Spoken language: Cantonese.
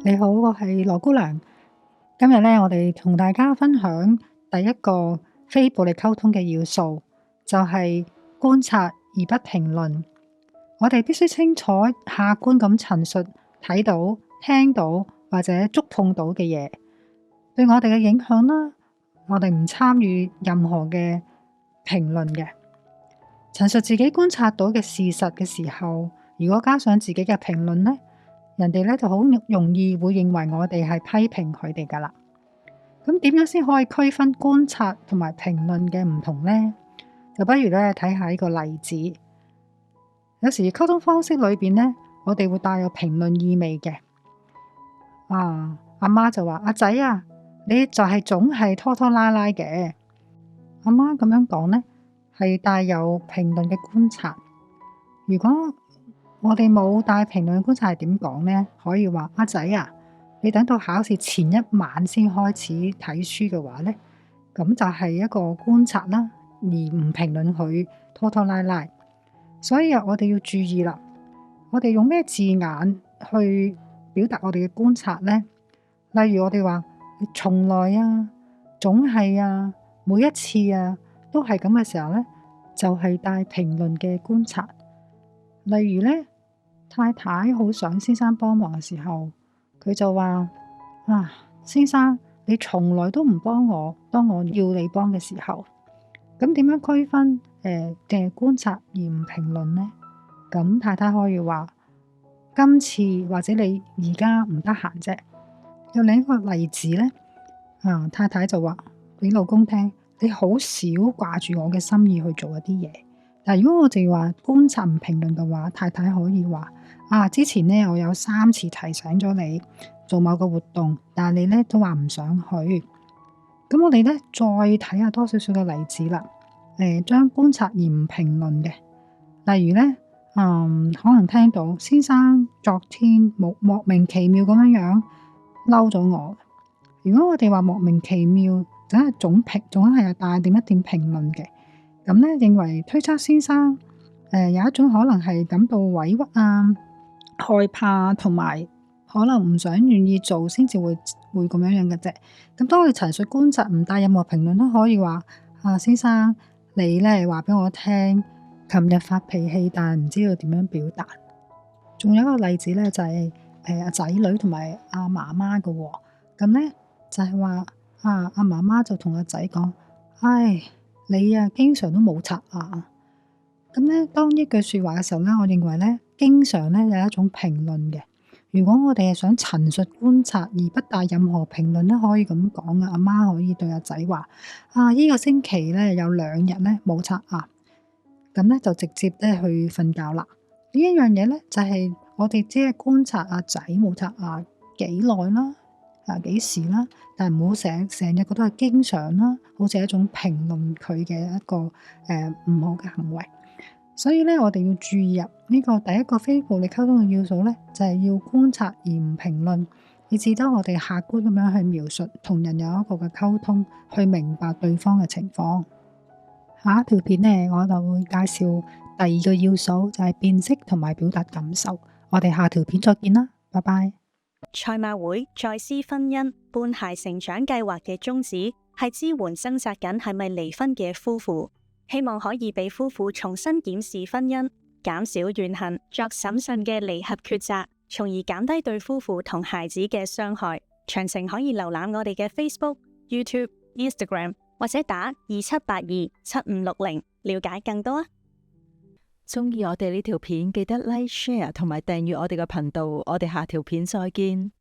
你好，我係羅姑娘。今日咧，我哋同大家分享第一個非暴力溝通嘅要素，就係觀察而不評論。我哋必須清楚客觀咁陳述睇到、聽到或者觸碰到嘅嘢，對我哋嘅影響啦。我哋唔參與任何嘅評論嘅。陳述自己觀察到嘅事實嘅時候，如果加上自己嘅評論呢，人哋咧就好容易會認為我哋係批評佢哋噶啦。咁點樣先可以區分觀察同埋評論嘅唔同呢？就不如咧睇下呢個例子。有時溝通方式裏邊呢，我哋會帶有評論意味嘅。阿媽就話：阿仔啊，你就係總係拖拖拉拉嘅。阿媽咁樣講呢，係帶有評論嘅觀察。如果我哋冇帶評論嘅觀察係點講呢？可以話：阿仔啊，你等到考試前一晚先開始睇書嘅話呢，咁就係一個觀察啦，而唔評論佢拖拖拉拉。所以我哋要注意啦，我哋用咩字眼去表達我哋嘅觀察呢？例如我哋話從來啊、總係啊、每一次啊，都係咁嘅時候呢，就係帶評論嘅觀察。例如呢，太太好想先生幫忙嘅時候，佢就話：先生，你從來都唔幫我，當我要你幫嘅時候。咁點樣區分嘅觀察而唔評論呢？咁太太可以話：今次或者你而家唔得閒啫。有另一個例子呢，太太就話俾老公聽：你好少掛住我嘅心意去做一啲嘢。但如果我哋話觀察唔評論嘅話，太太可以話：之前呢，我有3次提醒咗你做某個活動，但係你呢都話唔想去。咁我哋呢再睇下多少少嘅例子啦。將觀察而唔評論嘅，例如呢，可能聽到先生昨天莫名其妙咁樣嬲咗我。如果我哋話莫名其妙，就係總係帶點一點評論嘅。咁呢，認為推測先生有一種可能係感到委屈啊、害怕同埋可能唔想願意做先至會咁樣嘅啫。咁當我哋陳述觀察唔帶任何評論都可以話：先生，你呢話俾我聽，琴日發脾氣，但係唔知道點樣表達。仲有一個例子呢，就係仔女同埋阿媽媽嘅喎。咁呢，就係話阿媽媽就同阿仔講：唉，你啊經常都冇刷牙。咁呢，當呢句説話嘅時候呢，我認為呢，經常呢有一種評論嘅。如果我哋係想陳述觀察而不帶任何評論咧，可以咁講啊。阿媽可以對阿仔話：呢個星期呢，有2日呢冇刷牙，咁呢，就直接咧去瞓覺啦。呢一樣嘢呢，就係我哋只係觀察阿仔冇刷牙幾耐啦，幾時啦，但係唔好成日覺得係經常啦，好似一種評論佢嘅一個唔好嘅行為。所以咧，我哋要注意呢個第一個非暴力溝通嘅要素咧，就係要觀察而唔評論，以至得我哋客觀咁樣去描述同人有一個嘅溝通，去明白對方嘅情況。下一條片呢，我就會介紹第2個要素，就係辨識同埋表達感受。我哋下條片再見啦，拜拜。賽馬會再思婚姻伴孩成長計劃嘅宗旨係支援掙扎緊係咪離婚嘅夫婦。希望可以俾夫婦重新檢視婚姻，減少怨恨，作審慎嘅離合抉擇，從而減低對夫婦同孩子嘅傷害。詳情可以瀏覽我哋嘅 Facebook、YouTube、Instagram 或者打27827560了解更多啊！鍾意我哋呢條片，記得 Like、Share 同埋訂閱我哋嘅頻道。我哋下條片再見。